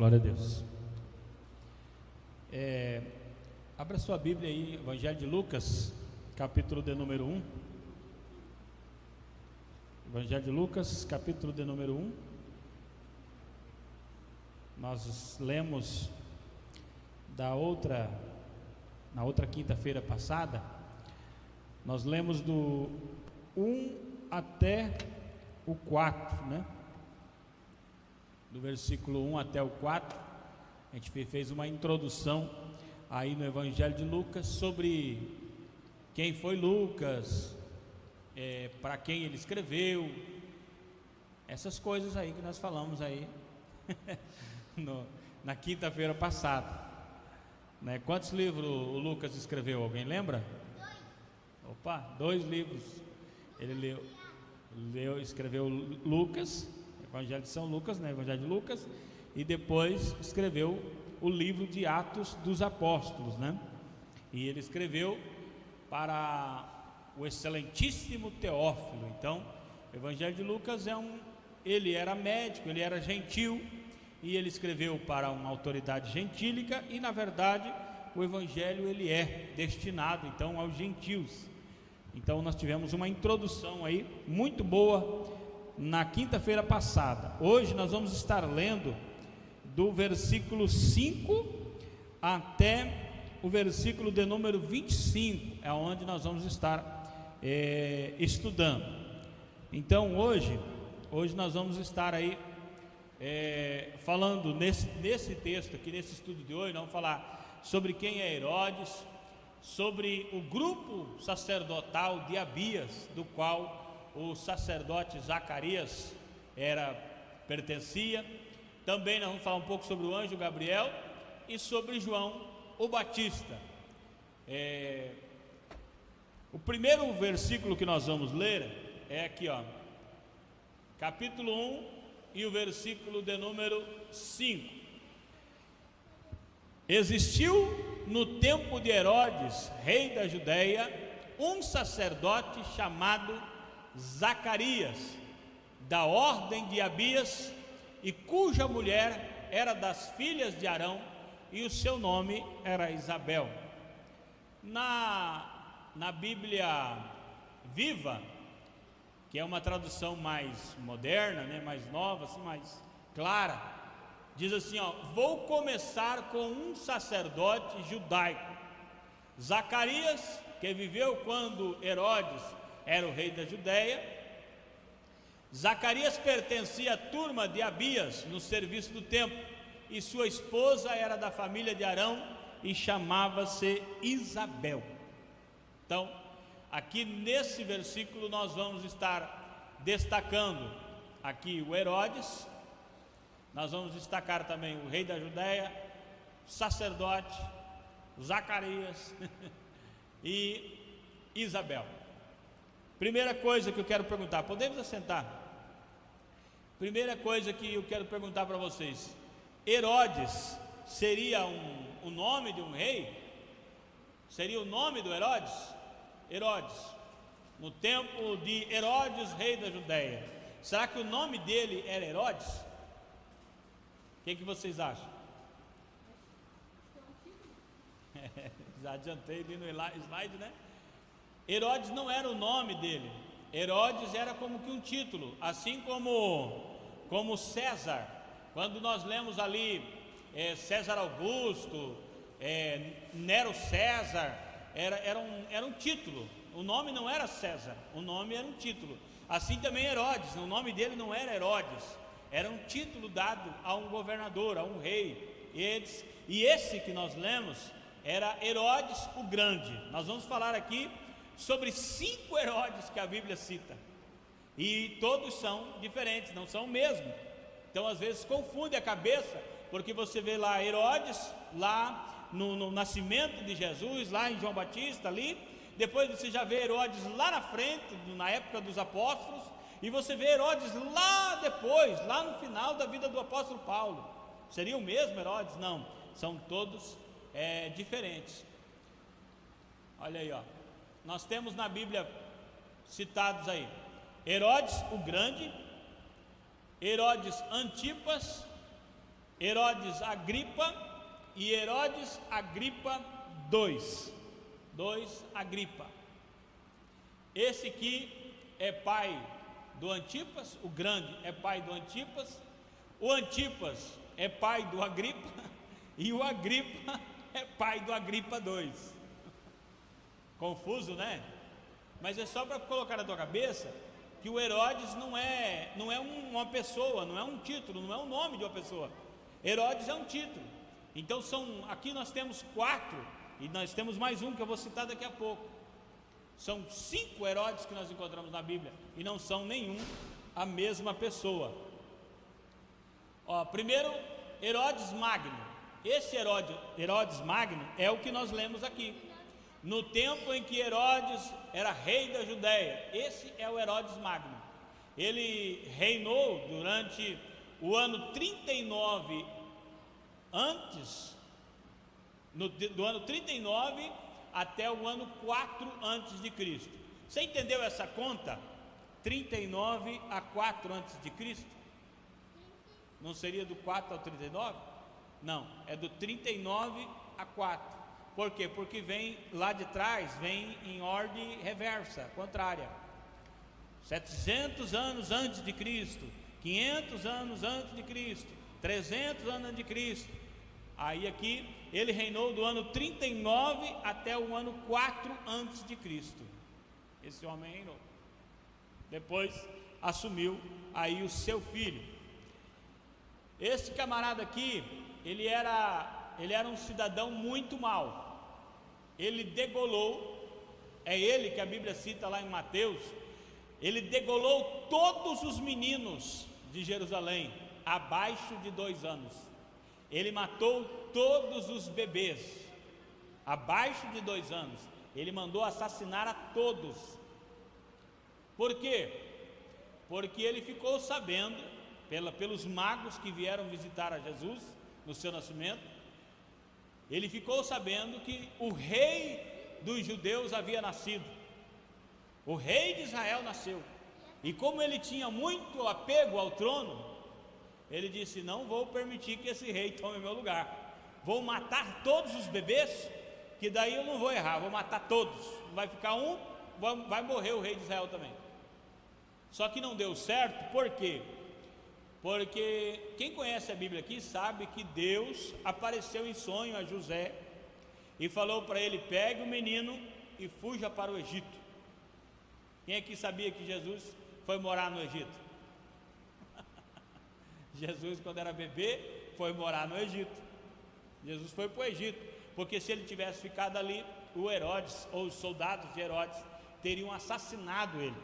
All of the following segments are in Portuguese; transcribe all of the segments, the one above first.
Glória a Deus. Abra sua Bíblia aí, Evangelho de Lucas, capítulo de número 1. Evangelho de Lucas, capítulo de número 1. Nós lemos na outra quinta-feira passada, nós lemos do 1 até o 4, né? Do versículo 1 até o 4, a gente fez uma introdução aí no Evangelho de Lucas sobre quem foi Lucas, para quem ele escreveu, essas coisas aí que nós falamos aí na quinta-feira passada, né? Quantos livros o Lucas escreveu? Alguém lembra? 2. Opa, 2 livros. Ele escreveu Lucas, Evangelho de São Lucas, né? Evangelho de Lucas, e depois escreveu o livro de Atos dos Apóstolos, né? E ele escreveu para o excelentíssimo Teófilo. Então, o Evangelho de Lucas ele era médico, ele era gentil, e ele escreveu para uma autoridade gentílica, e na verdade o Evangelho ele é destinado então aos gentios. Então nós tivemos uma introdução aí muito boa na quinta-feira passada. Hoje nós vamos estar lendo do versículo 5 até o versículo de número 25, é onde nós vamos estar estudando. Então hoje nós vamos estar aí falando nesse texto aqui, nesse estudo de hoje. Nós vamos falar sobre quem é Herodes, sobre o grupo sacerdotal de Abias, do qual o sacerdote Zacarias pertencia. Também nós vamos falar um pouco sobre o anjo Gabriel e sobre João o Batista. O primeiro versículo que nós vamos ler é aqui, ó, capítulo 1 e o versículo de número 5. Existiu no tempo de Herodes, rei da Judéia, um sacerdote chamado Zacarias, da ordem de Abias, e cuja mulher era das filhas de Arão, e o seu nome era Isabel. Na Bíblia Viva, que é uma tradução mais moderna, né, mais nova, assim, mais clara, diz assim, ó: vou começar com um sacerdote judaico, Zacarias, que viveu quando Herodes era o rei da Judéia. Zacarias pertencia à turma de Abias no serviço do templo, e sua esposa era da família de Arão e chamava-se Isabel. Então, aqui nesse versículo nós vamos estar destacando aqui o Herodes, nós vamos destacar também o rei da Judéia, o sacerdote, Zacarias e Isabel. Primeira coisa que eu quero perguntar, podemos assentar? Primeira coisa que eu quero perguntar para vocês: Herodes seria o nome de um rei? Seria o nome do Herodes? Herodes, no tempo de Herodes, rei da Judéia, será que o nome dele era Herodes? O que vocês acham? Já adiantei ali no slide, né? Herodes não era o nome dele. Herodes era como que um título, assim como César. Quando nós lemos ali César Augusto, Nero César, era um título. O nome não era César, o nome era um título. Assim também Herodes, o nome dele não era Herodes, era um título dado a um governador, a um rei. E esse que nós lemos era Herodes o Grande. Nós vamos falar aqui sobre 5 Herodes que a Bíblia cita, e todos são diferentes, não são o mesmo. Então às vezes confunde a cabeça, porque você vê lá Herodes lá no nascimento de Jesus, lá em João Batista ali, depois você já vê Herodes lá na frente, na época dos apóstolos, e você vê Herodes lá depois, lá no final da vida do apóstolo Paulo. Seria o mesmo Herodes? Não, são todos diferentes. Olha aí, ó, nós temos na Bíblia citados aí Herodes o Grande, Herodes Antipas, Herodes Agripa e Herodes Agripa II. Dois Agripa. Esse aqui é pai do Antipas, o grande é pai do Antipas, o Antipas é pai do Agripa e o Agripa é pai do Agripa II. Confuso, né? Mas é só para colocar na tua cabeça que o Herodes não é uma pessoa, não é um título, não é o nome de uma pessoa. Herodes é um título. Então aqui nós temos 4, e nós temos mais um que eu vou citar daqui a pouco. São 5 Herodes que nós encontramos na Bíblia, e não são nenhum a mesma pessoa. Primeiro, Herodes Magno. Esse Herodes Magno é o que nós lemos aqui. No tempo em que Herodes era rei da Judéia, esse é o Herodes Magno. Ele reinou durante o ano 39 antes, do ano 39 até o ano 4 antes de Cristo. Você entendeu essa conta? 39 a 4 antes de Cristo? Não seria do 4 ao 39? Não, é do 39 a 4. Por quê? Porque vem lá de trás, vem em ordem reversa, contrária. 700 anos antes de Cristo, 500 anos antes de Cristo, 300 anos antes de Cristo. Aí aqui ele reinou do ano 39 até o ano 4 antes de Cristo. Esse homem reinou. Depois assumiu aí o seu filho. Esse camarada aqui, ele era um cidadão muito mau. Ele degolou, é ele que a Bíblia cita lá em Mateus, ele degolou todos os meninos de Jerusalém abaixo de 2 anos. Ele matou todos os bebês abaixo de 2 anos. Ele mandou assassinar a todos. Por quê? Porque ele ficou sabendo, pelos magos que vieram visitar a Jesus no seu nascimento, ele ficou sabendo que o rei dos judeus havia nascido. O rei de Israel nasceu. E como ele tinha muito apego ao trono, ele disse: não vou permitir que esse rei tome meu lugar. Vou matar todos os bebês, que daí eu não vou errar, vou matar todos. Vai ficar um, vai morrer o rei de Israel também. Só que não deu certo, por quê? Porque quem conhece a Bíblia aqui sabe que Deus apareceu em sonho a José e falou para ele: pegue o menino e fuja para o Egito. Quem aqui sabia que Jesus foi morar no Egito? Jesus, quando era bebê, foi morar no Egito. Jesus foi para o Egito, porque se ele tivesse ficado ali, o Herodes ou os soldados de Herodes teriam assassinado ele.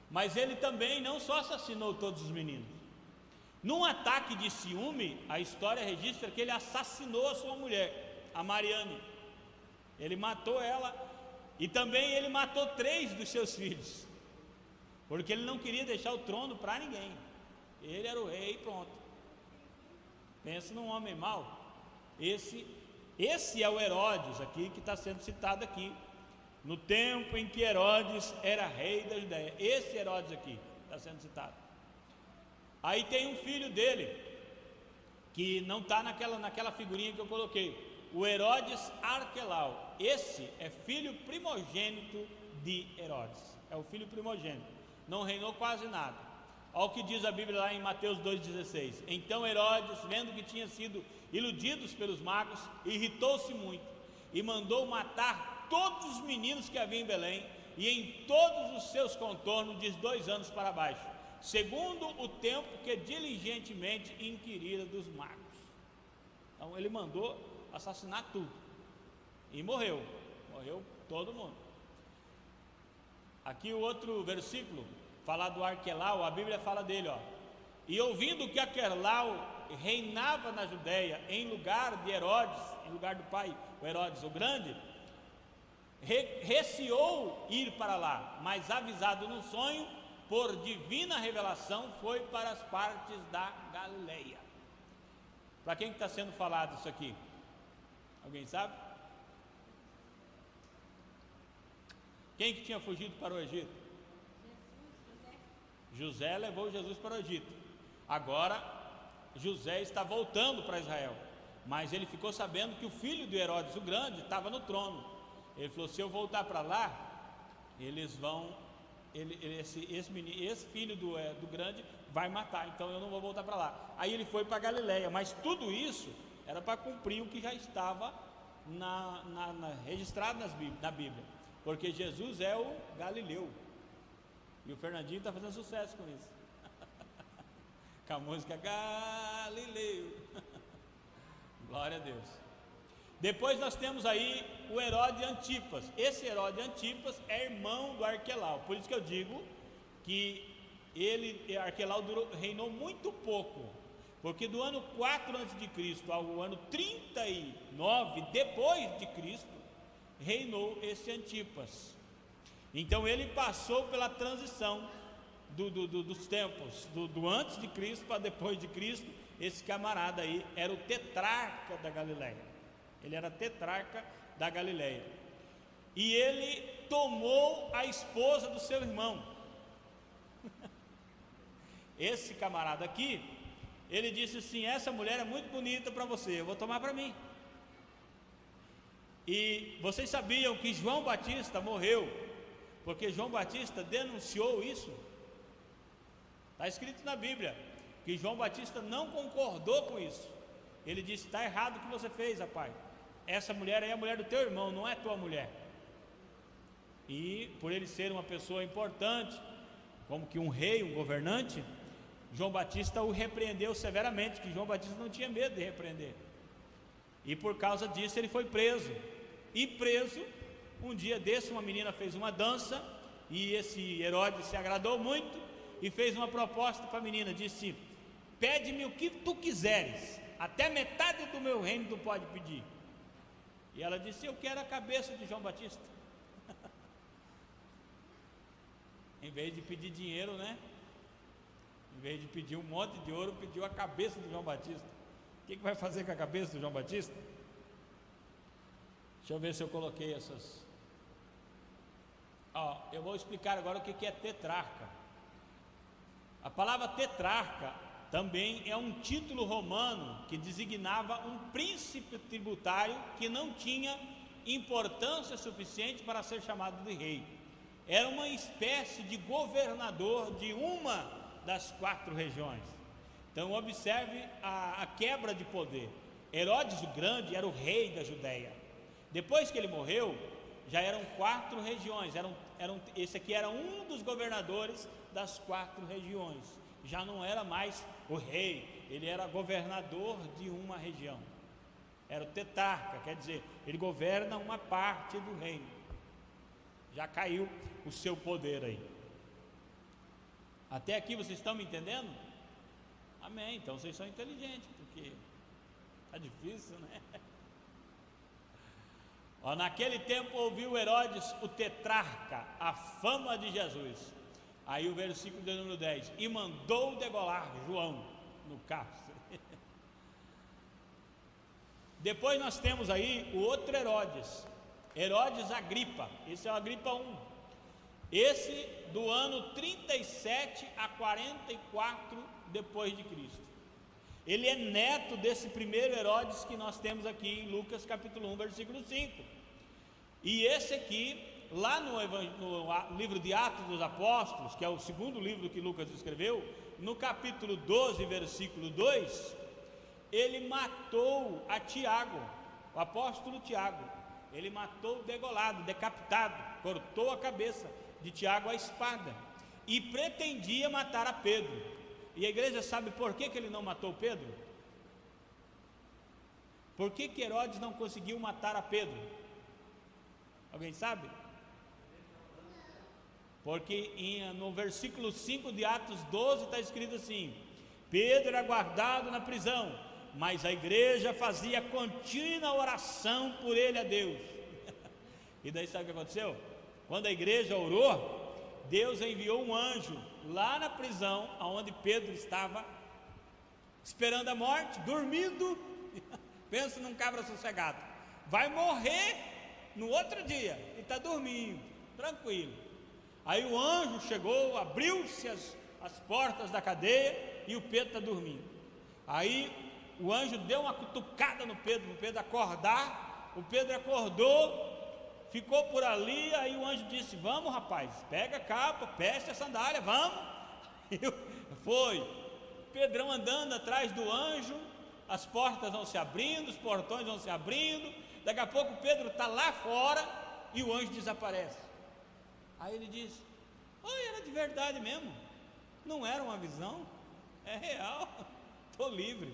Mas ele também não só assassinou todos os meninos. Num ataque de ciúme, a história registra que ele assassinou a sua mulher, a Mariane. Ele matou ela e também ele matou 3 dos seus filhos, porque ele não queria deixar o trono para ninguém. Ele era o rei e pronto. Pensa num homem mau. Esse é o Herodes aqui que está sendo citado aqui. No tempo em que Herodes era rei da Judéia. Esse Herodes aqui está sendo citado. Aí tem um filho dele, que não está naquela figurinha que eu coloquei, o Herodes Arquelau. Esse é filho primogênito de Herodes, é o filho primogênito, não reinou quase nada. Olha o que diz a Bíblia lá em Mateus 2,16. Então Herodes, vendo que tinha sido iludidos pelos magos, irritou-se muito e mandou matar todos os meninos que havia em Belém e em todos os seus contornos de 2 anos para baixo, segundo o tempo que diligentemente inquirira dos magos. Então ele mandou assassinar tudo e morreu todo mundo. Aqui o outro versículo fala do Arquelau, a Bíblia fala dele, e ouvindo que Arquelau reinava na Judéia em lugar de Herodes, em lugar do pai, o Herodes o Grande, receou ir para lá, mas avisado no sonho por divina revelação, foi para as partes da Galileia. Para quem está sendo falado isso aqui? Alguém sabe? Quem que tinha fugido para o Egito? José levou Jesus para o Egito. Agora José está voltando para Israel, mas ele ficou sabendo que o filho de Herodes o Grande estava no trono. Ele falou: se eu voltar para lá, eles vão, esse filho do grande vai matar, então eu não vou voltar para lá. Aí ele foi para Galiléia, mas tudo isso era para cumprir o que já estava registrado na Bíblia, porque Jesus é o Galileu, e o Fernandinho está fazendo sucesso com isso, com a música Galileu. Glória a Deus. Depois nós temos aí o Herodes Antipas. Esse Herodes Antipas é irmão do Arquelau, por isso que eu digo que Arquelau reinou muito pouco, porque do ano 4 a.C. ao ano 39 depois de Cristo reinou esse Antipas. Então ele passou pela transição dos tempos do antes de Cristo para depois de Cristo. Esse camarada aí era o tetrarca da Galiléia. Ele era tetrarca da Galiléia, e ele tomou a esposa do seu irmão. Esse camarada aqui, ele disse assim: essa mulher é muito bonita para você, eu vou tomar para mim. E vocês sabiam que João Batista morreu porque João Batista denunciou isso? Está escrito na Bíblia que João Batista não concordou com isso. Ele disse: está errado o que você fez, rapaz. Essa mulher aí é a mulher do teu irmão, não é tua mulher. E por ele ser uma pessoa importante, como que um rei, um governante, João Batista o repreendeu severamente, que João Batista não tinha medo de repreender. E por causa disso ele foi preso. E preso, um dia desse, uma menina fez uma dança, e esse Herodes se agradou muito e fez uma proposta para a menina. Disse: pede-me o que tu quiseres, até metade do meu reino tu pode pedir. E ela disse: eu quero a cabeça de João Batista. Em vez de pedir dinheiro, né? Em vez de pedir um monte de ouro, pediu a cabeça de João Batista. O que vai fazer com a cabeça de João Batista? Deixa eu ver se eu coloquei essas. Eu vou explicar agora o que é tetrarca. A palavra tetrarca também é um título romano que designava um príncipe tributário que não tinha importância suficiente para ser chamado de rei. Era uma espécie de governador de uma das 4 regiões. Então observe a quebra de poder. Herodes o Grande era o rei da Judéia. Depois que ele morreu, já eram 4 regiões. Esse aqui era um dos governadores das 4 regiões. Já não era mais o rei, ele era governador de uma região. Era o tetrarca, quer dizer, ele governa uma parte do reino. Já caiu o seu poder aí. Até aqui vocês estão me entendendo? Amém. Então vocês são inteligentes, porque está difícil, né? Naquele tempo ouviu Herodes o tetrarca a fama de Jesus. Aí o versículo de número 10: e mandou degolar João no cárcere. Depois nós temos aí o outro Herodes, Herodes Agripa. Esse é o Agripa I. Esse do ano 37 a 44 depois de Cristo. Ele é neto desse primeiro Herodes que nós temos aqui em Lucas capítulo 1, versículo 5. E esse aqui, lá no livro de Atos dos Apóstolos, que é o segundo livro que Lucas escreveu, no capítulo 12, versículo 2, ele matou a Tiago, o apóstolo Tiago. Ele matou degolado, decapitado, cortou a cabeça de Tiago à espada, e pretendia matar a Pedro. E a igreja sabe por que ele não matou Pedro? Por que Herodes não conseguiu matar a Pedro? Alguém sabe? Porque no versículo 5 de Atos 12 está escrito assim: Pedro era guardado na prisão, mas a igreja fazia contínua oração por ele a Deus. E daí sabe o que aconteceu? Quando a igreja orou, Deus enviou um anjo lá na prisão, onde Pedro estava esperando a morte, dormindo. Pensa num cabra sossegado, vai morrer no outro dia e está dormindo, tranquilo. Aí o anjo chegou, abriu-se as portas da cadeia e o Pedro está dormindo. Aí o anjo deu uma cutucada no Pedro, para o Pedro acordar. O Pedro acordou, ficou por ali. Aí o anjo disse: vamos, rapaz, pega a capa, veste a sandália, vamos. Foi Pedrão andando atrás do anjo, as portas vão se abrindo, os portões vão se abrindo. Daqui a pouco Pedro está lá fora e o anjo desaparece. Aí ele diz: oi, era de verdade mesmo, não era uma visão, é real, estou livre.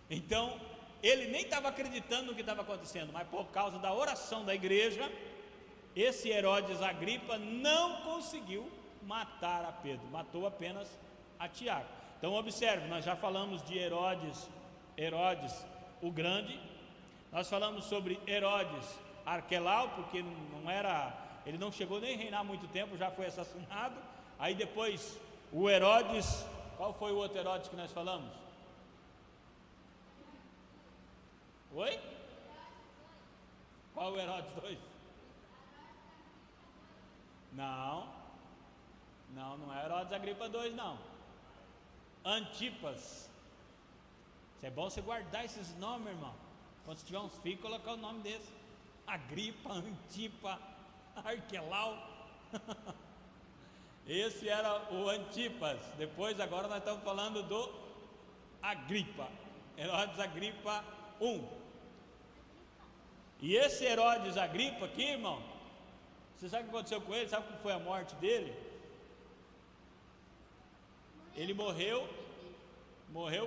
Então ele nem estava acreditando no que estava acontecendo, mas por causa da oração da igreja, esse Herodes Agripa não conseguiu matar a Pedro, matou apenas a Tiago. Então observe, nós já falamos de Herodes o Grande, nós falamos sobre Herodes Arquelau, porque ele não chegou nem a reinar muito tempo, já foi assassinado. Aí depois o Herodes, qual foi o outro Herodes que nós falamos? Oi? Qual o Herodes 2? Não é Herodes Agripa 2 não. Antipas. Isso é bom você guardar esses nomes, irmão. Quando você tiver uns filhos, colocar o nome desse: Agripa, Antipa, Arquelau. Esse era o Antipas. Depois, agora nós estamos falando do Agripa, Herodes Agripa 1. E esse Herodes Agripa aqui, irmão, você sabe o que aconteceu com ele? Sabe como foi a morte dele? Ele morreu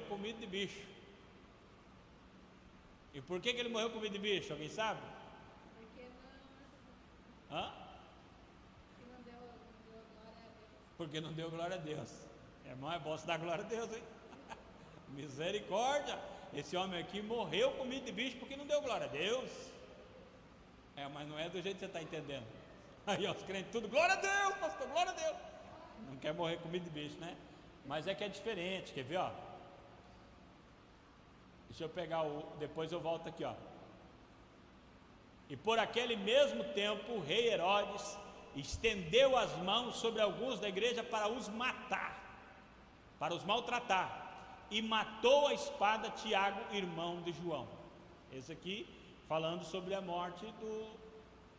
comido de bicho. E por que ele morreu comido de bicho? Alguém sabe? Porque não deu glória a Deus. Irmão, é bom se dar glória a Deus, hein? Misericórdia. Esse homem aqui morreu comido de bicho porque não deu glória a Deus. Mas não é do jeito que você está entendendo. Aí os crentes tudo: glória a Deus, pastor, glória a Deus. Não quer morrer comido de bicho, né? Mas é que é diferente, quer ver, ó? Deixa eu pegar depois eu volto aqui, ó. E por aquele mesmo tempo o rei Herodes estendeu as mãos sobre alguns da igreja para os matar, para os maltratar, e matou a espada Tiago, irmão de João. Esse aqui falando sobre a morte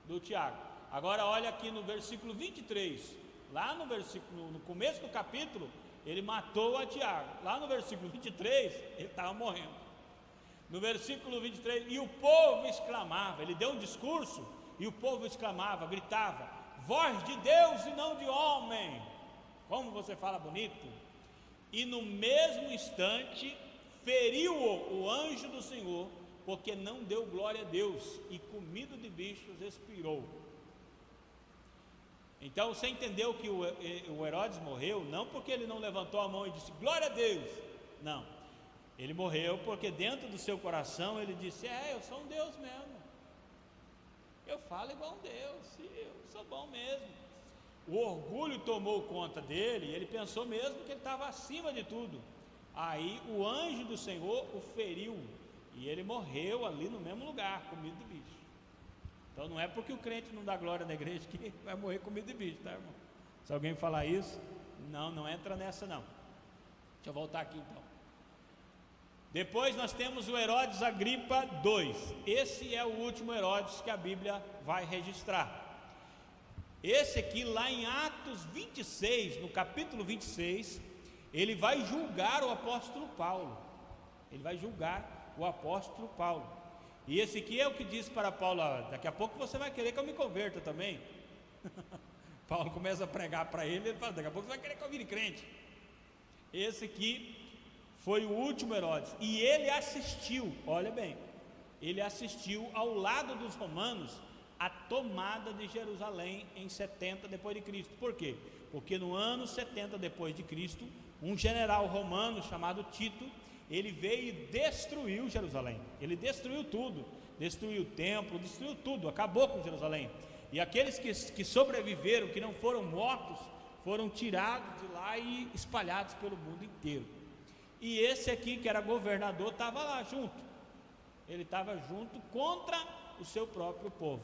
do Tiago. Agora olha aqui no versículo 23, lá no começo do capítulo, ele matou a Tiago. Lá no versículo 23, ele estava morrendo. No versículo 23, e o povo exclamava, ele deu um discurso, e o povo exclamava, gritava: voz de Deus e não de homem. Como você fala bonito. E no mesmo instante feriu-o o anjo do Senhor, porque não deu glória a Deus, e comido de bichos expirou. Então você entendeu que o Herodes morreu não porque ele não levantou a mão e disse glória a Deus, não, ele morreu porque dentro do seu coração ele disse: eu sou um Deus mesmo, eu falo igual um Deus, eu sou bom mesmo. O orgulho tomou conta dele, e ele pensou mesmo que ele estava acima de tudo. Aí o anjo do Senhor o feriu, e ele morreu ali no mesmo lugar, comido de bicho. Então não é porque o crente não dá glória na igreja que vai morrer comido de bicho, tá, irmão? Se alguém falar isso, não entra nessa não. Deixa eu voltar aqui então. Depois nós temos o Herodes Agripa 2. Esse é o último Herodes que a Bíblia vai registrar. Esse aqui, lá em Atos 26, no capítulo 26, ele vai julgar o apóstolo Paulo. Ele vai julgar o apóstolo Paulo. E esse aqui é o que diz para Paulo: daqui a pouco você vai querer que eu me converta também. Paulo começa a pregar para ele, ele fala: daqui a pouco você vai querer que eu vire crente. Esse aqui foi o último Herodes, e ele assistiu, olha bem, ele assistiu ao lado dos romanos a tomada de Jerusalém em 70 depois de Cristo. Por quê? Porque no ano 70 depois de Cristo, um general romano chamado Tito, ele veio e destruiu Jerusalém. Ele destruiu tudo, destruiu o templo, destruiu tudo, acabou com Jerusalém. E aqueles que sobreviveram, que não foram mortos, foram tirados de lá e espalhados pelo mundo inteiro. E esse aqui, que era governador, estava lá junto. Ele estava junto contra o seu próprio povo.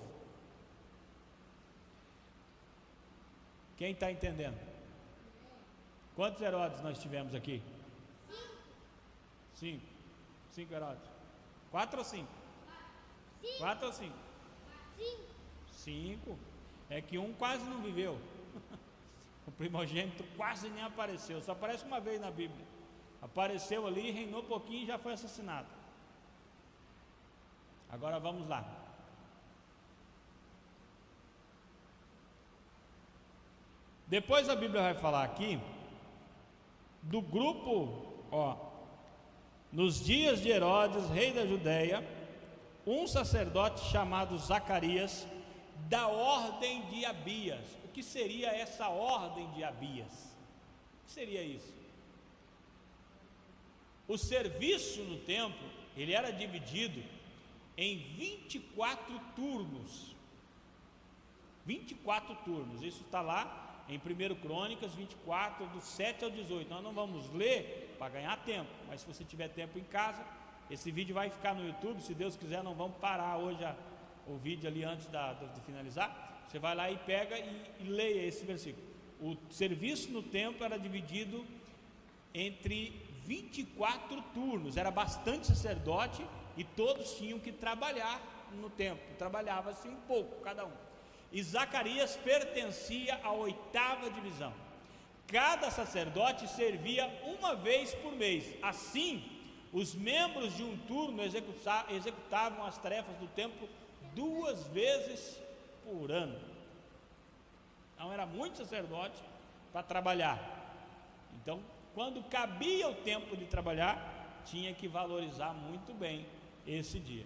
Quem está entendendo? Quantos Herodes nós tivemos aqui? 5. 5 Herodes. 4 ou 5? 4 ou 5? 5. É que um quase não viveu. O primogênito quase nem apareceu. Só aparece uma vez na Bíblia. Apareceu ali, reinou pouquinho e já foi assassinado. Agora vamos lá. Depois a Bíblia vai falar aqui do grupo, nos dias de Herodes, rei da Judéia, um sacerdote chamado Zacarias, da ordem de Abias. O que seria essa ordem de Abias? O que seria isso? O serviço no templo, ele era dividido em 24 turnos. 24 turnos, isso está lá em 1 Crônicas 24, do 7 ao 18. Nós não vamos ler para ganhar tempo, mas se você tiver tempo em casa, esse vídeo vai ficar no YouTube. Se Deus quiser, não vamos parar hoje o vídeo ali antes de finalizar. Você vai lá e pega e leia esse versículo. O serviço no templo era dividido entre 24 turnos, era bastante sacerdote e todos tinham que trabalhar no templo. Trabalhava-se um pouco cada um. E Zacarias pertencia à 8ª divisão. Cada sacerdote servia uma vez por mês. Assim, os membros de um turno executavam as tarefas do templo 2 vezes por ano. Então era muito sacerdote para trabalhar. Então, quando cabia o tempo de trabalhar, tinha que valorizar muito bem esse dia.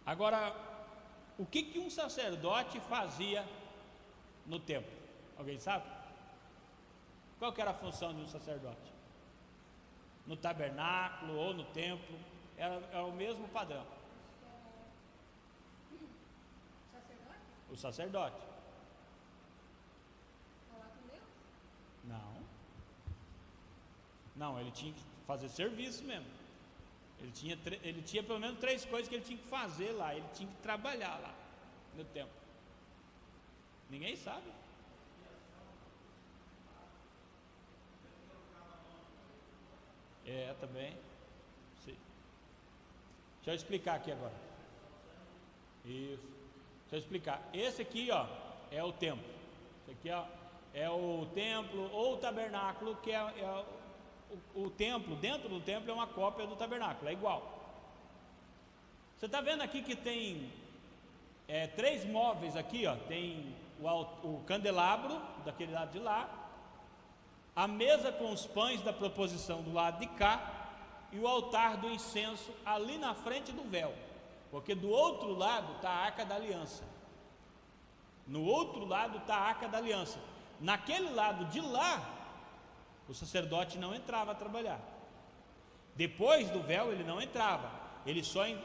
Agora, o que um sacerdote fazia no templo? Alguém sabe? Qual que era a função de um sacerdote? No tabernáculo ou no templo, era o mesmo padrão. O sacerdote. Falar com Deus? Não, ele tinha que fazer serviço mesmo. Ele tinha pelo menos 3 coisas que ele tinha que fazer lá. Ele tinha que trabalhar lá no templo. Ninguém sabe. Também. Sim. Deixa eu explicar aqui agora. Isso. Deixa eu explicar. Esse aqui, é o templo. Esse aqui, é o templo ou o tabernáculo, que o templo. Dentro do templo é uma cópia do tabernáculo, é igual. Você está vendo aqui que tem 3 móveis aqui, tem o candelabro daquele lado de lá, a mesa com os pães da proposição do lado de cá e o altar do incenso ali na frente do véu, porque do outro lado está a Arca da Aliança. No outro lado está a Arca da Aliança. Naquele lado de lá, o sacerdote não entrava a trabalhar. Depois do véu ele não entrava.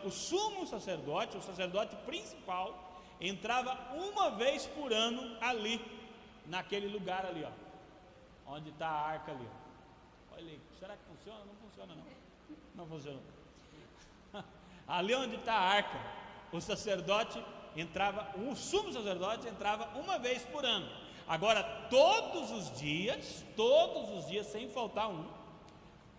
O sumo sacerdote, o sacerdote principal, entrava uma vez por ano ali, naquele lugar ali, onde está a arca ali. Olha aí, será que funciona? Não funciona não. Não funciona. Ali onde está a arca, o sumo sacerdote entrava uma vez por ano. Agora, todos os dias, sem faltar um,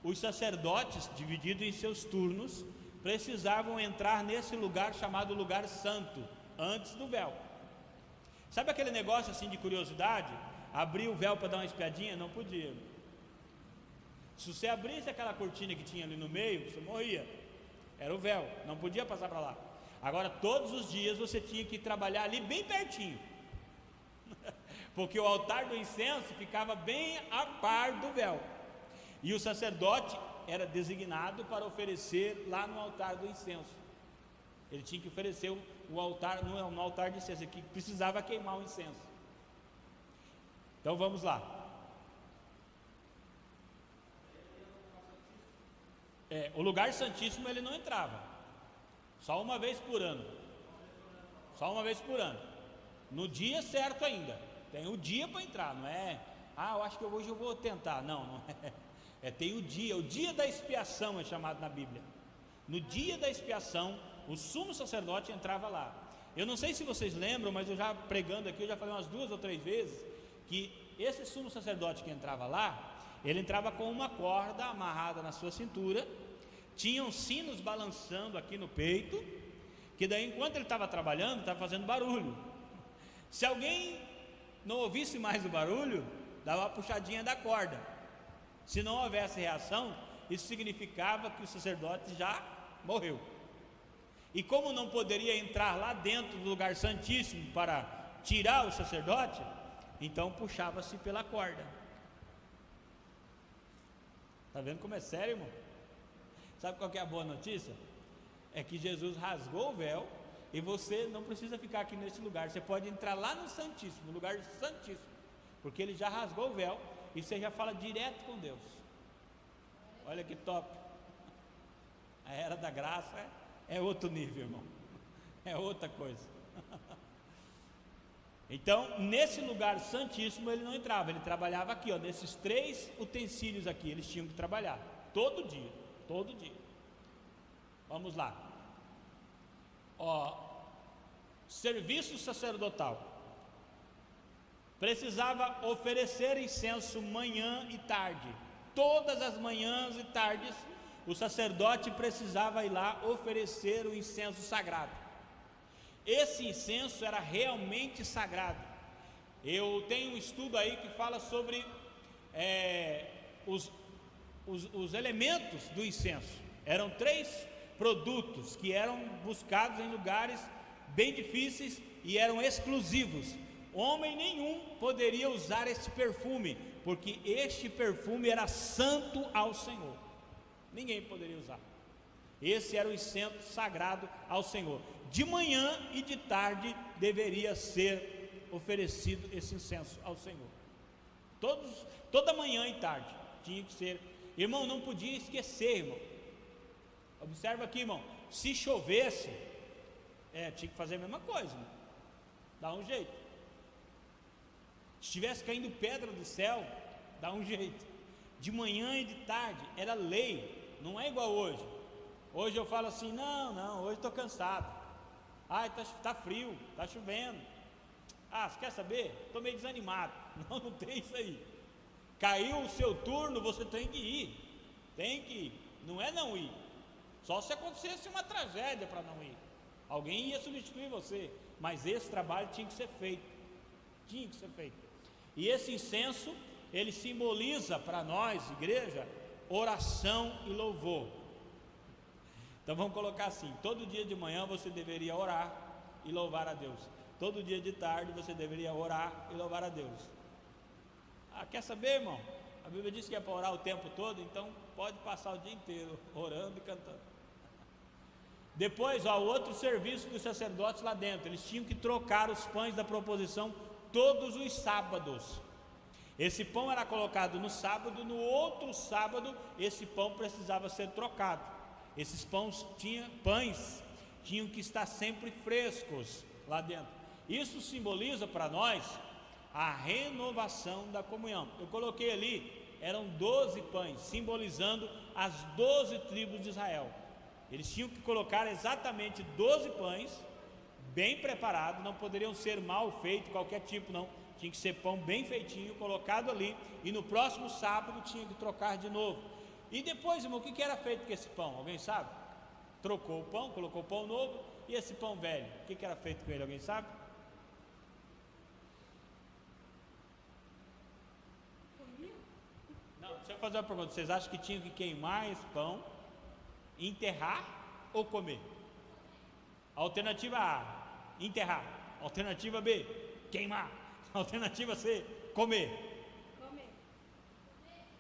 os sacerdotes, divididos em seus turnos, precisavam entrar nesse lugar chamado lugar santo, antes do véu. Sabe aquele negócio assim de curiosidade? Abrir o véu para dar uma espiadinha? Não podia. Se você abrisse aquela cortina que tinha ali no meio, você morria. Era o véu, não podia passar para lá. Agora, todos os dias você tinha que trabalhar ali bem pertinho, porque o altar do incenso ficava bem a par do véu, e o sacerdote era designado para oferecer lá no altar do incenso. Ele tinha que oferecer o altar, no altar de incenso, que precisava queimar o incenso. Então vamos lá. O lugar santíssimo ele não entrava, só uma vez por ano. Só uma vez por ano. No dia certo ainda. Tem o dia para entrar, não é? Eu acho que hoje eu vou tentar. Não é. Tem o dia da expiação é chamado na Bíblia. No dia da expiação, o sumo sacerdote entrava lá. Eu não sei se vocês lembram, mas eu já pregando aqui, eu já falei umas 2 ou 3 vezes que esse sumo sacerdote que entrava lá, Ele entrava com uma corda amarrada na sua cintura, tinham sinos balançando aqui no peito, que daí enquanto ele estava trabalhando, estava fazendo barulho. Se alguém não ouvisse mais o barulho, dava uma puxadinha da corda. Se não houvesse reação, isso significava que o sacerdote já morreu. E como não poderia entrar lá dentro do lugar santíssimo para tirar o sacerdote, então puxava-se pela corda. Está vendo como é sério, irmão? Sabe qual que é a boa notícia? É que Jesus rasgou o véu e você não precisa ficar aqui nesse lugar. Você pode entrar lá no Santíssimo, no lugar santíssimo, porque ele já rasgou o véu e você já fala direto com Deus. Olha que top. A era da graça é outro nível, irmão. É outra coisa. Então, nesse lugar santíssimo ele não entrava, ele trabalhava aqui, ó, nesses 3 utensílios aqui, eles tinham que trabalhar todo dia, todo dia. Vamos lá. Ó, serviço sacerdotal. Precisava oferecer incenso manhã e tarde. Todas as manhãs e tardes, o sacerdote precisava ir lá oferecer o incenso sagrado. Esse incenso era realmente sagrado. Eu tenho um estudo aí que fala sobre os elementos do incenso. Eram 3 produtos que eram buscados em lugares bem difíceis e eram exclusivos. Homem nenhum poderia usar esse perfume, porque este perfume era santo ao Senhor. Ninguém poderia usar. Esse era o incenso sagrado ao Senhor. De manhã e de tarde deveria ser oferecido esse incenso ao Senhor. Toda manhã e tarde tinha que ser. Irmão, não podia esquecer, irmão. Observa aqui, irmão. Se chovesse, tinha que fazer a mesma coisa, irmão. Dá um jeito. Se estivesse caindo pedra do céu, dá um jeito. De manhã e de tarde, era lei. Não é igual hoje. Hoje eu falo assim, não, hoje estou cansado. Está frio, está chovendo. Você quer saber? Estou meio desanimado. Não tem isso aí. Caiu o seu turno, você tem que ir. Tem que ir. Não é não ir. Só se acontecesse uma tragédia para não ir. Alguém ia substituir você. Mas esse trabalho tinha que ser feito. Tinha que ser feito. E esse incenso, ele simboliza para nós, igreja, oração e louvor. Então vamos colocar assim: todo dia de manhã você deveria orar e louvar a Deus. Todo dia de tarde você deveria orar e louvar a Deus. Quer saber, irmão? A Bíblia diz que é para orar o tempo todo, então pode passar o dia inteiro orando e cantando. Depois, o outro serviço dos sacerdotes lá dentro, eles tinham que trocar os pães da proposição todos os sábados. Esse pão era colocado no sábado, no outro sábado esse pão precisava ser trocado. Esses pães tinham que estar sempre frescos lá dentro. Isso simboliza para nós a renovação da comunhão. Eu coloquei ali, eram 12 pães, simbolizando as 12 tribos de Israel. Eles tinham que colocar exatamente 12 pães, bem preparados, não poderiam ser mal feitos, qualquer tipo não. Tinha que ser pão bem feitinho, colocado ali, e no próximo sábado tinha que trocar de novo. E depois, irmão, o que era feito com esse pão? Alguém sabe? Trocou o pão, colocou o pão novo, e esse pão velho, o que era feito com ele? Alguém sabe? Não, deixa eu fazer uma pergunta. Vocês acham que tinham que queimar esse pão, enterrar ou comer? Alternativa A, enterrar. Alternativa B, queimar. Alternativa C, comer.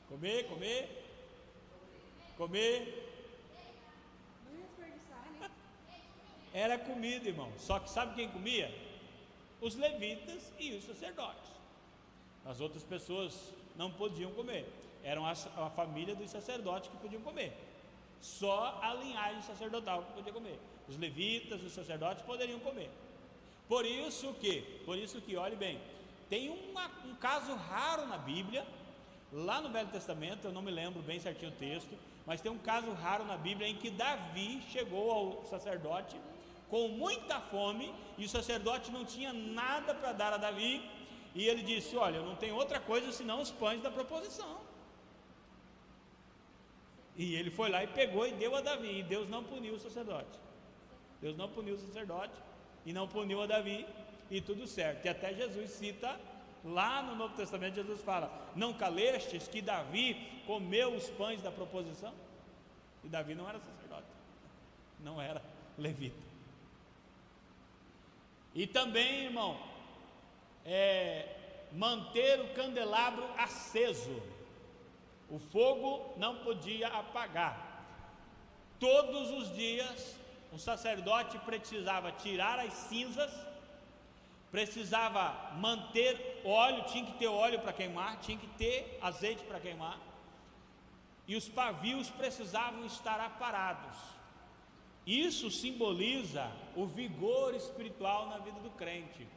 Comer. Era comida, irmão. Só que sabe quem comia? Os levitas e os sacerdotes. As outras pessoas não podiam comer. Eram a família dos sacerdotes que podiam comer. Só a linhagem sacerdotal que podia comer. Os levitas, os sacerdotes poderiam comer. Por isso que, olhe bem, tem um caso raro na Bíblia, lá no Velho Testamento, eu não me lembro bem certinho o texto, mas tem um caso raro na Bíblia em que Davi chegou ao sacerdote com muita fome, e o sacerdote não tinha nada para dar a Davi, e ele disse: olha, eu não tenho outra coisa senão os pães da proposição. E ele foi lá e pegou e deu a Davi, e Deus não puniu o sacerdote. Deus não puniu o sacerdote, e não puniu a Davi, e tudo certo. E até Jesus cita, lá no Novo Testamento, Jesus fala: não calestes que Davi comeu os pães da proposição? E Davi não era sacerdote, não era levita. E também, irmão, manter o candelabro aceso, o fogo não podia apagar. Todos os dias o sacerdote precisava tirar as cinzas, precisava manter óleo, tinha que ter óleo para queimar, tinha que ter azeite para queimar, e os pavios precisavam estar aparados. Isso simboliza o vigor espiritual na vida do crente.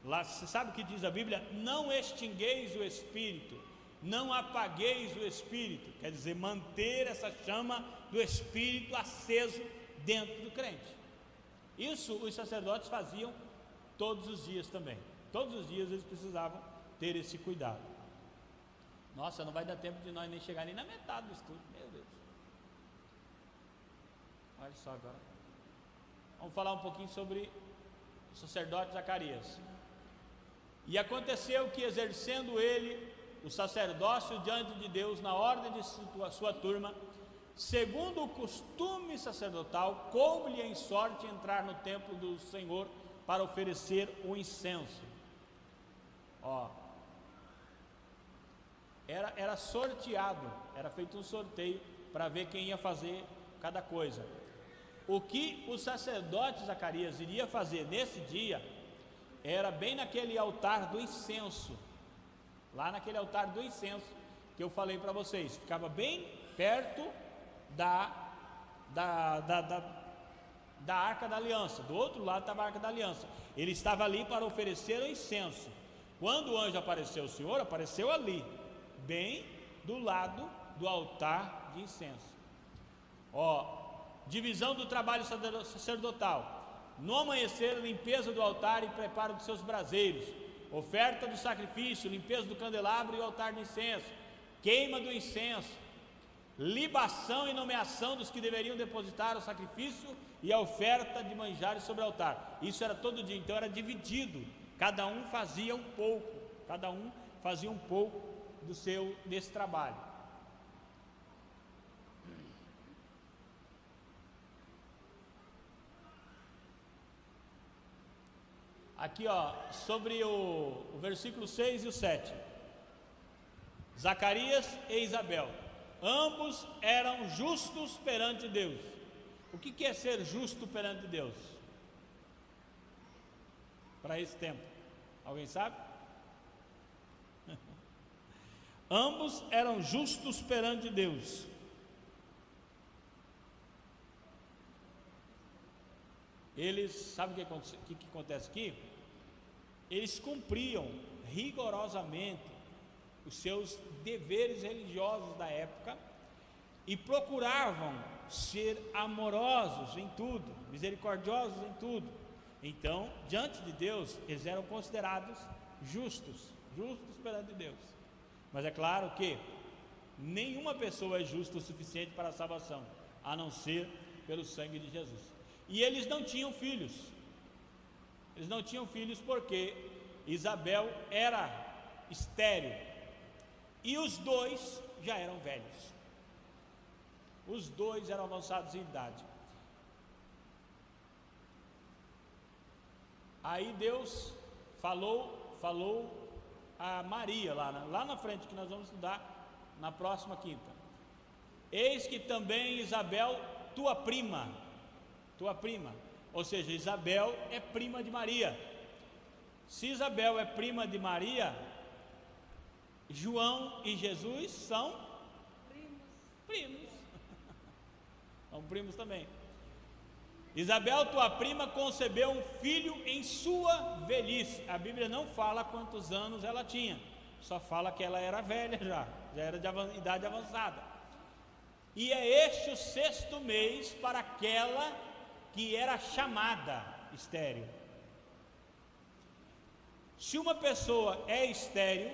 Lá, você sabe o que diz a Bíblia? Não extingueis o Espírito, não apagueis o Espírito. Quer dizer, manter essa chama do Espírito aceso dentro do crente. Isso os sacerdotes faziam todos os dias também. Todos os dias eles precisavam ter esse cuidado. Nossa, não vai dar tempo de nós nem chegar nem na metade do estudo, meu Deus. Olha só agora. Vamos falar um pouquinho sobre o sacerdote Zacarias. E aconteceu que, exercendo ele o sacerdócio diante de Deus na ordem de sua turma, segundo o costume sacerdotal, coube-lhe em sorte entrar no templo do Senhor para oferecer o incenso. Era sorteado, era feito um sorteio para ver quem ia fazer cada coisa. O que o sacerdote Zacarias iria fazer nesse dia era bem naquele altar do incenso, lá naquele altar do incenso que eu falei para vocês, ficava bem perto da Arca da Aliança. Do outro lado estava a Arca da Aliança. Ele estava ali para oferecer o incenso. Quando o anjo apareceu, o Senhor apareceu ali, bem do lado do altar de incenso. Divisão do trabalho sacerdotal. No amanhecer, limpeza do altar e preparo dos seus braseiros, oferta do sacrifício, limpeza do candelabro e o altar de incenso, queima do incenso, libação e nomeação dos que deveriam depositar o sacrifício e a oferta de manjares sobre o altar. Isso era todo dia, então era dividido, cada um fazia um pouco desse trabalho. Aqui sobre o versículo 6 e o 7, Zacarias e Isabel, ambos eram justos perante Deus. O que é ser justo perante Deus? Para esse tempo, alguém sabe? Ambos eram justos perante Deus. Eles, sabe o que acontece aqui? Eles cumpriam rigorosamente os seus deveres religiosos da época e procuravam ser amorosos em tudo, misericordiosos em tudo. Então, diante de Deus, eles eram considerados justos perante Deus. Mas é claro que nenhuma pessoa é justa o suficiente para a salvação, a não ser pelo sangue de Jesus. E eles não tinham filhos. Eles não tinham filhos porque Isabel era estéril e os dois já eram velhos. Os dois eram avançados em idade. Aí Deus falou a Maria lá na frente, que nós vamos estudar na próxima quinta. Eis que também Isabel, tua prima, ou seja, Isabel é prima de Maria. Se Isabel é prima de Maria, João e Jesus são primos. São primos também. Isabel, tua prima, concebeu um filho em sua velhice. A Bíblia não fala quantos anos ela tinha, só fala que ela era velha já era de idade avançada. E é este o 6º mês para aquela que era chamada estéril. Se uma pessoa é estéril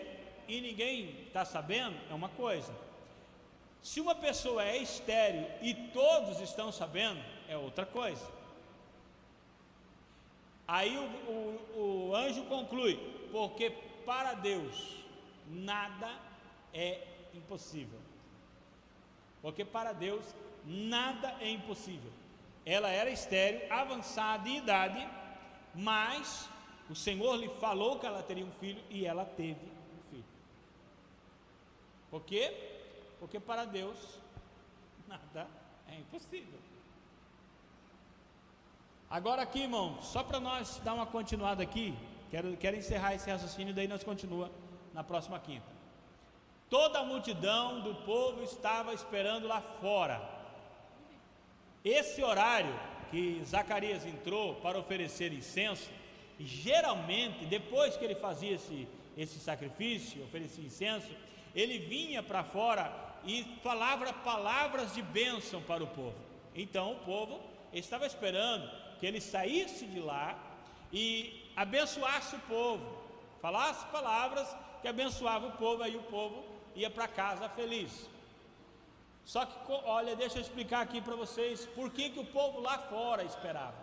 e ninguém está sabendo, é uma coisa. Se uma pessoa é estéril e todos estão sabendo, é outra coisa. Aí o anjo conclui: porque para Deus nada é impossível. Porque para Deus nada é impossível. Ela era estéril, avançada em idade, mas o Senhor lhe falou que ela teria um filho e ela teve um filho. Por quê? Porque para Deus nada é impossível. Agora aqui, irmão, só para nós dar uma continuada aqui, quero encerrar esse raciocínio, daí nós continuamos na próxima quinta. Toda a multidão do povo estava esperando lá fora. Esse horário que Zacarias entrou para oferecer incenso, geralmente, depois que ele fazia esse sacrifício, oferecia incenso, ele vinha para fora e falava palavras de bênção para o povo. Então o povo estava esperando que ele saísse de lá e abençoasse o povo, falasse palavras que abençoavam o povo, aí o povo ia para casa feliz. Só que, olha, deixa eu explicar aqui para vocês por que o povo lá fora esperava.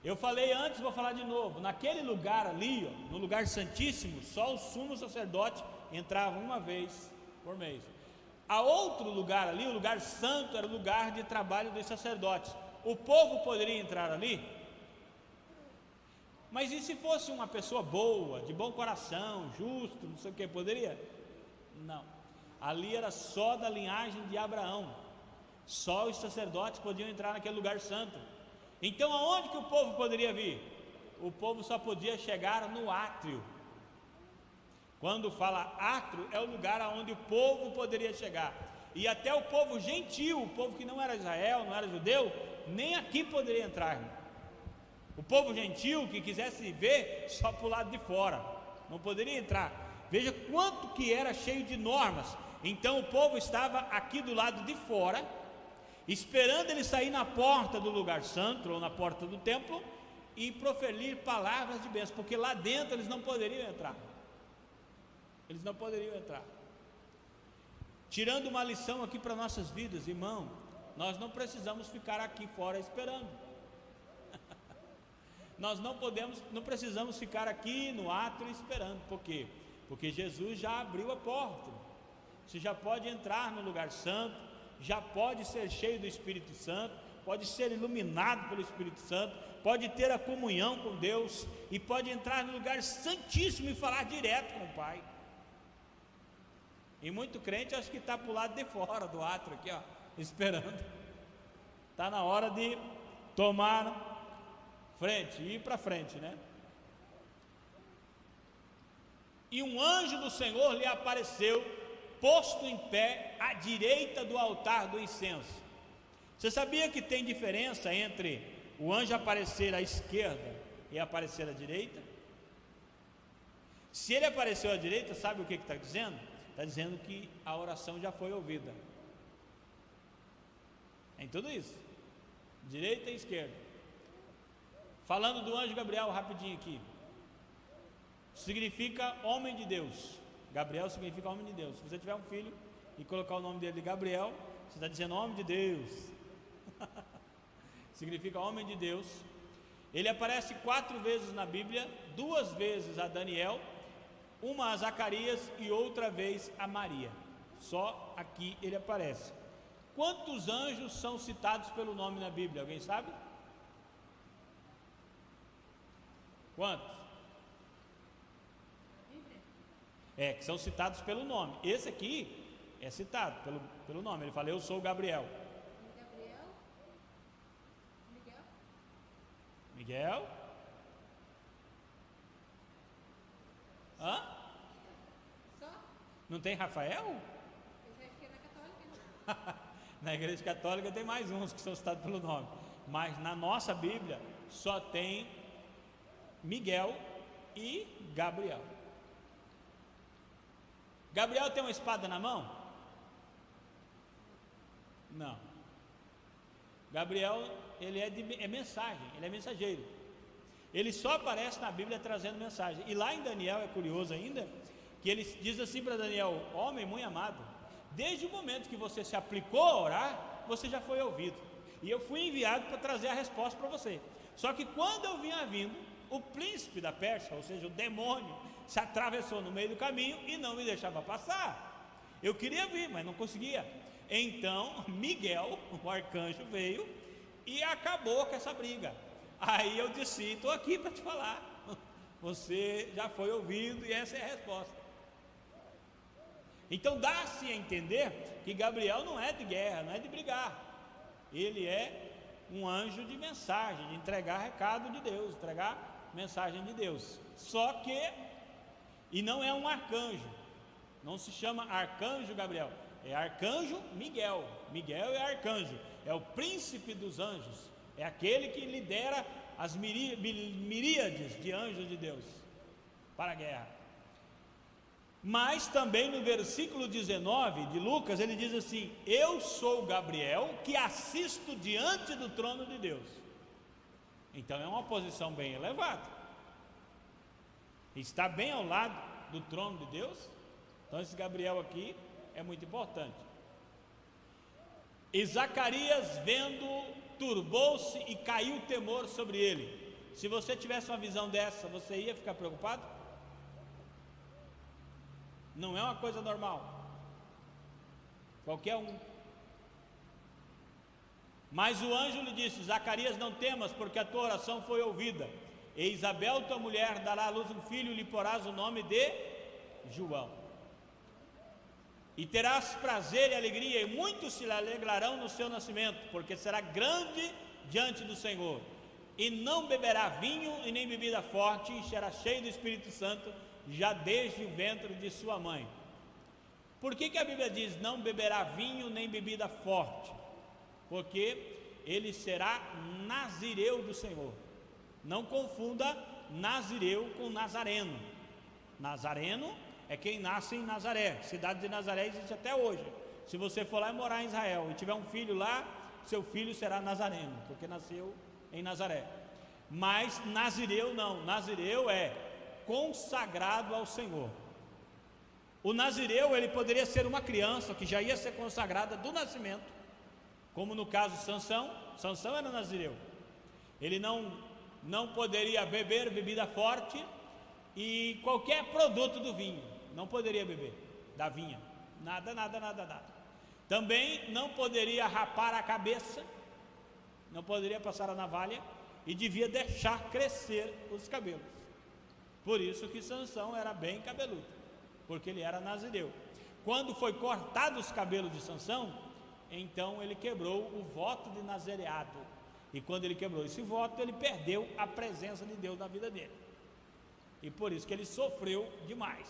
Eu falei antes, vou falar de novo. Naquele lugar ali, ó, no lugar santíssimo, só o sumo sacerdote entrava uma vez por mês. A outro lugar ali, o lugar santo, era o lugar de trabalho dos sacerdotes. O povo poderia entrar ali? Mas e se fosse uma pessoa boa, de bom coração, justo, não sei o que, poderia? Não. Ali era só da linhagem de Abraão. Só os sacerdotes podiam entrar naquele lugar santo. Então aonde que o povo poderia vir? O povo só podia chegar no átrio. Quando fala átrio, é o lugar aonde o povo poderia chegar. E até o povo gentil, o povo que não era Israel, não era judeu, nem aqui poderia entrar. O povo gentil que quisesse ver, só para o lado de fora, não poderia entrar. Veja quanto que era cheio de normas. Então o povo estava aqui do lado de fora, esperando ele sair na porta do lugar santo, ou na porta do templo, e proferir palavras de bênção, porque lá dentro eles não poderiam entrar. Eles não poderiam entrar. Tirando uma lição aqui para nossas vidas, irmão, nós não precisamos ficar aqui fora esperando. Nós não precisamos ficar aqui no átrio esperando. Por quê? Porque Jesus já abriu a porta. Você já pode entrar no lugar santo, já pode ser cheio do Espírito Santo, pode ser iluminado pelo Espírito Santo, pode ter a comunhão com Deus e pode entrar no lugar santíssimo e falar direto com o Pai. E muito crente acho que está para o lado de fora do átrio aqui, ó, esperando. Está na hora de tomar frente, ir para frente, né? E um anjo do Senhor lhe apareceu, posto em pé à direita do altar do incenso. Você sabia que tem diferença entre o anjo aparecer à esquerda e aparecer à direita? Se ele apareceu à direita, sabe o que está dizendo? Está dizendo que a oração já foi ouvida. Em tudo isso, direita e esquerda. Falando do anjo Gabriel rapidinho aqui, significa homem de Deus. Gabriel significa homem de Deus. Se você tiver um filho e colocar o nome dele de Gabriel, você está dizendo homem de Deus. Significa homem de Deus. Ele aparece 4 vezes na Bíblia, 2 vezes a Daniel, uma a Zacarias e outra vez a Maria. Só aqui ele aparece. Quantos anjos são citados pelo nome na Bíblia? Alguém sabe? Quantos? Que são citados pelo nome. Esse aqui é citado pelo nome. Ele fala: eu sou o Gabriel. Miguel? Hã? Só? Não tem Rafael? Eu já fiquei na católica. Na igreja católica tem mais uns que são citados pelo nome. Mas na nossa Bíblia só tem Miguel e Gabriel. Gabriel tem uma espada na mão? Não. Gabriel, ele é mensagem, ele é mensageiro. Ele só aparece na Bíblia trazendo mensagem. E lá em Daniel é curioso ainda, que ele diz assim para Daniel: homem muito amado, Desde o momento que você se aplicou a orar, você já foi ouvido. E eu fui enviado para trazer a resposta para você. Só que quando eu vinha vindo, o príncipe da Pérsia, ou seja, o demônio, se atravessou no meio do caminho e não me deixava passar. Eu queria vir, mas não conseguia. Então Miguel, o arcanjo, veio e acabou com essa briga. Aí eu disse: estou aqui para te falar, você já foi ouvido e essa é a resposta. Então dá-se a entender que Gabriel não é de guerra, não é de brigar. Ele é um anjo de mensagem, de entregar recado de Deus, entregar mensagem de Deus. Só que, e não é um arcanjo, não se chama arcanjo Gabriel, é arcanjo Miguel. Miguel é arcanjo, é o príncipe dos anjos, é aquele que lidera as miríades de anjos de Deus para a guerra. Mas também no versículo 19 de Lucas, ele diz assim: eu sou Gabriel que assisto diante do trono de Deus. Então é uma posição bem elevada, está bem ao lado do trono de Deus. Então esse Gabriel aqui é muito importante. E Zacarias, vendo, turbou-se e caiu o temor sobre ele. Se você tivesse uma visão dessa, você ia ficar preocupado? Não é uma coisa normal, qualquer um. Mas o anjo lhe disse: Zacarias, não temas, porque a tua oração foi ouvida, e Isabel, tua mulher, dará à luz um filho, e lhe porás o nome de João. E terás prazer e alegria, e muitos se alegrarão no seu nascimento, porque será grande diante do Senhor, e não beberá vinho e nem bebida forte, e será cheio do Espírito Santo, já desde o ventre de sua mãe. Por que a Bíblia diz não beberá vinho nem bebida forte? Porque ele será nazireu do Senhor. Não confunda nazireu com nazareno. Nazareno é quem nasce em Nazaré. Cidade de Nazaré existe até hoje. Se você for lá e morar em Israel e tiver um filho lá, seu filho será nazareno, porque nasceu em Nazaré. Mas nazireu não, nazireu é consagrado ao Senhor. O nazireu, ele poderia ser uma criança que já ia ser consagrada do nascimento, como no caso de Sansão. Sansão era nazireu. Ele não poderia beber bebida forte e qualquer produto do vinho, não poderia beber da vinha, nada. Também não poderia rapar a cabeça, não poderia passar a navalha, e devia deixar crescer os cabelos. Por isso que Sansão era bem cabeludo, porque ele era nazireu. Quando foi cortado os cabelos de Sansão, então ele quebrou o voto de nazireado. E quando ele quebrou esse voto, ele perdeu a presença de Deus na vida dele. E por isso que ele sofreu demais.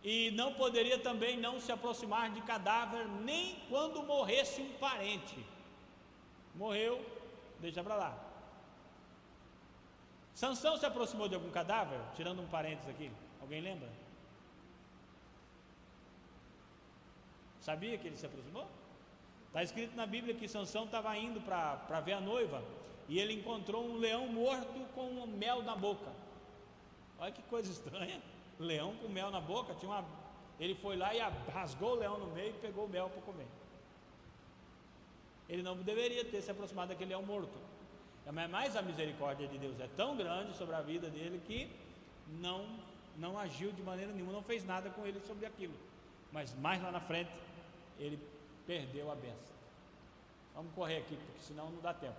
E não poderia também não se aproximar de cadáver, nem quando morresse um parente. Morreu, deixa para lá. Sansão se aproximou de algum cadáver? Tirando um parênteses aqui, alguém lembra? Sabia que ele se aproximou? Está escrito na Bíblia que Sansão estava indo para ver a noiva, e ele encontrou um leão morto com mel na boca. Olha que coisa estranha, leão com mel na boca. Ele foi lá e rasgou o leão no meio e pegou o mel para comer. Ele não deveria ter se aproximado daquele leão morto. Mas a misericórdia de Deus é tão grande sobre a vida dele que não agiu de maneira nenhuma, não fez nada com ele sobre aquilo. Mas mais lá na frente ele perdeu a bênção. Vamos correr aqui, porque senão não dá tempo.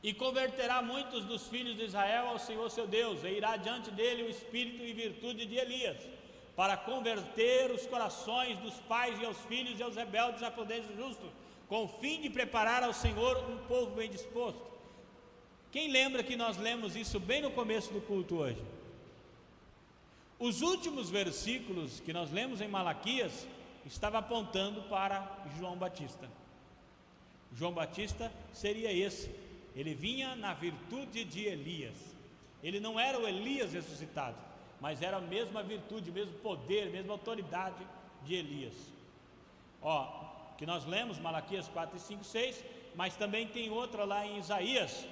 E converterá muitos dos filhos de Israel ao Senhor seu Deus, e irá diante dele o espírito e virtude de Elias, para converter os corações dos pais e aos filhos e aos rebeldes a prudentes e justos, com o fim de preparar ao Senhor um povo bem disposto. Quem lembra que nós lemos isso bem no começo do culto hoje? Os últimos versículos que nós lemos em Malaquias estava apontando para João Batista. João Batista seria esse. Ele vinha na virtude de Elias. Ele não era o Elias ressuscitado, mas era a mesma virtude, mesmo poder, mesma autoridade de Elias. Que nós lemos Malaquias 4, 5, 6, mas também tem outra lá em Isaías: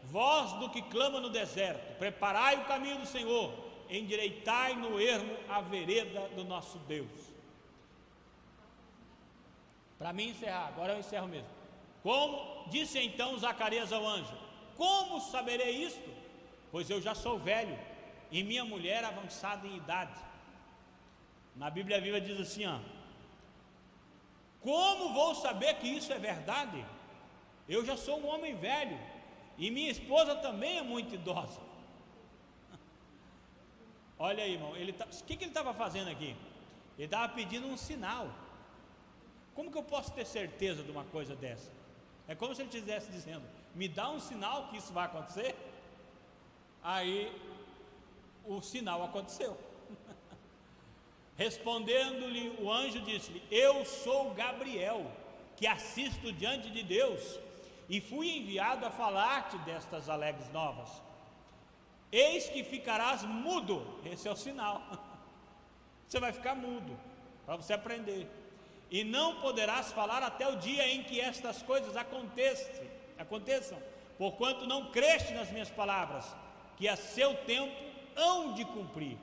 voz do que clama no deserto, preparai o caminho do Senhor, endireitai no ermo a vereda do nosso Deus. Para mim encerrar, agora eu encerro mesmo. Como disse então Zacarias ao anjo: como saberei isto? Pois eu já sou velho e minha mulher avançada em idade. Na Bíblia Viva diz assim, ó: como vou saber que isso é verdade? Eu já sou um homem velho e minha esposa também é muito idosa. Olha aí, irmão, o que ele estava fazendo aqui? Ele estava pedindo um sinal. Como que eu posso ter certeza de uma coisa dessa? É como se ele estivesse dizendo: me dá um sinal que isso vai acontecer. Aí o sinal aconteceu. Respondendo-lhe o anjo, disse-lhe: eu sou Gabriel, que assisto diante de Deus, e fui enviado a falar-te destas alegres novas. Eis que ficarás mudo. Esse é o sinal. Você vai ficar mudo, para você aprender. E não poderás falar até o dia em que estas coisas aconteçam, porquanto não creste nas minhas palavras, que a seu tempo hão de cumprir.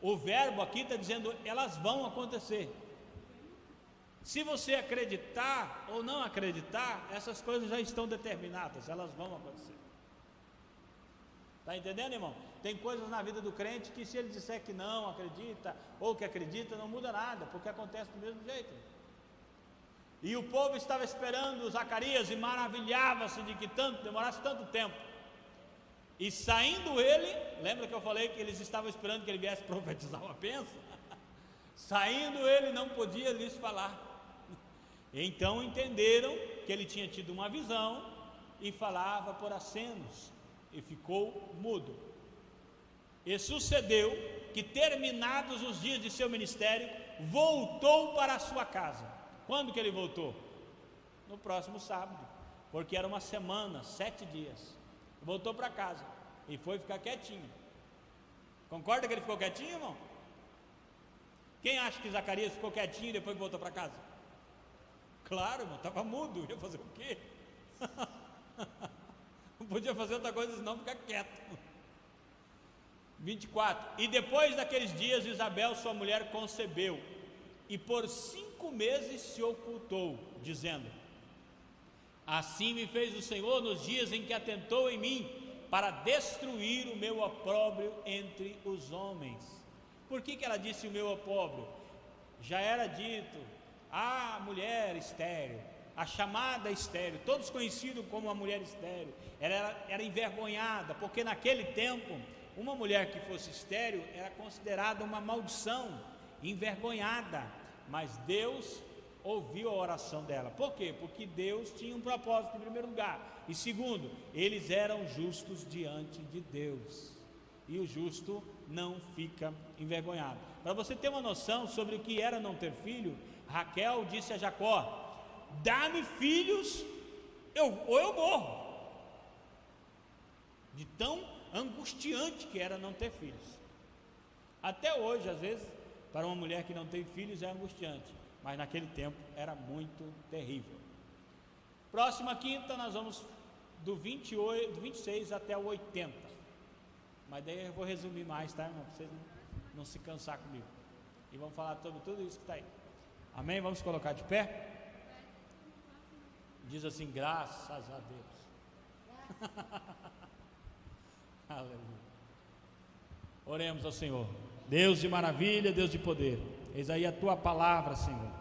O verbo aqui está dizendo: elas vão acontecer. Se você acreditar ou não acreditar, essas coisas já estão determinadas, elas vão acontecer. Está entendendo, irmão? Tem coisas na vida do crente que, se ele disser que não acredita ou que acredita, não muda nada, porque acontece do mesmo jeito. E o povo estava esperando Zacarias e maravilhava-se de que demorasse tanto tempo. E saindo ele, lembra que eu falei que eles estavam esperando que ele viesse profetizar uma bênção? Saindo ele, não podia lhes falar. Então entenderam que ele tinha tido uma visão e falava por acenos, e ficou mudo. E sucedeu que, terminados os dias de seu ministério, voltou para a sua casa. Quando que ele voltou? No próximo sábado, porque era uma semana, 7 dias. Voltou para casa e foi ficar quietinho. Concorda que ele ficou quietinho, irmão? Quem acha que Zacarias ficou quietinho e depois voltou para casa? Claro, irmão, estava mudo, ia fazer o quê? Não podia fazer outra coisa senão ficar quieto. 24. E depois daqueles dias, Isabel, sua mulher, concebeu, e por 5 meses se ocultou, dizendo: assim me fez o Senhor nos dias em que atentou em mim, para destruir o meu opróbrio entre os homens. Por que ela disse o meu opróbrio? Já era dito: a mulher estéril, a chamada estéril, todos conhecidos como a mulher estéril, ela era envergonhada, porque naquele tempo, uma mulher que fosse estéril era considerada uma maldição, envergonhada. Mas Deus ouviu a oração dela. Por quê? Porque Deus tinha um propósito, em primeiro lugar, e segundo, eles eram justos diante de Deus, e o justo não fica envergonhado. Para você ter uma noção sobre o que era não ter filho, Raquel disse a Jacó: dá-me filhos, ou eu morro. De tão angustiante que era não ter filhos. Até hoje, às vezes, para uma mulher que não tem filhos é angustiante, mas naquele tempo era muito terrível. Próxima quinta nós vamos do 26 até o 80, mas daí eu vou resumir mais, tá, irmão, para vocês não se cansar comigo, e vamos falar sobre tudo isso que está aí. Amém? Vamos colocar de pé? Diz assim: graças a Deus. Aleluia. Oremos ao Senhor. Deus de maravilha, Deus de poder, eis aí a Tua palavra, Senhor,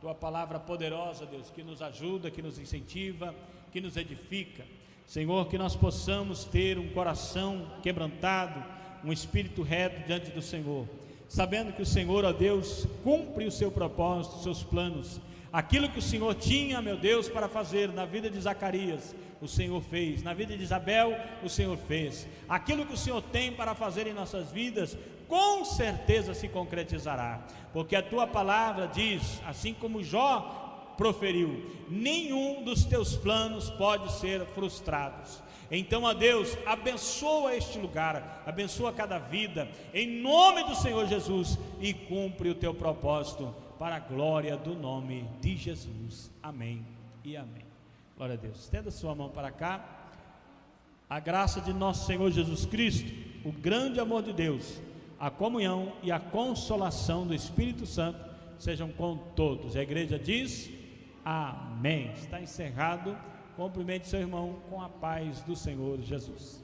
Tua palavra poderosa, Deus, que nos ajuda, que nos incentiva, que nos edifica. Senhor, que nós possamos ter um coração quebrantado, um espírito reto diante do Senhor, sabendo que o Senhor, ó Deus, cumpre o seu propósito, os seus planos. Aquilo que o Senhor tinha, meu Deus, para fazer na vida de Zacarias, o Senhor fez. Na vida de Isabel, o Senhor fez. Aquilo que o Senhor tem para fazer em nossas vidas, com certeza se concretizará, porque a Tua palavra diz, assim como Jó proferiu: nenhum dos Teus planos pode ser frustrado. Então, ó Deus, abençoa este lugar, abençoa cada vida, em nome do Senhor Jesus, e cumpre o Teu propósito, para a glória do nome de Jesus. Amém e amém. Glória a Deus. Estenda sua mão para cá. A graça de nosso Senhor Jesus Cristo, o grande amor de Deus, a comunhão e a consolação do Espírito Santo sejam com todos. A igreja diz amém. Está encerrado. Cumprimente seu irmão com a paz do Senhor Jesus.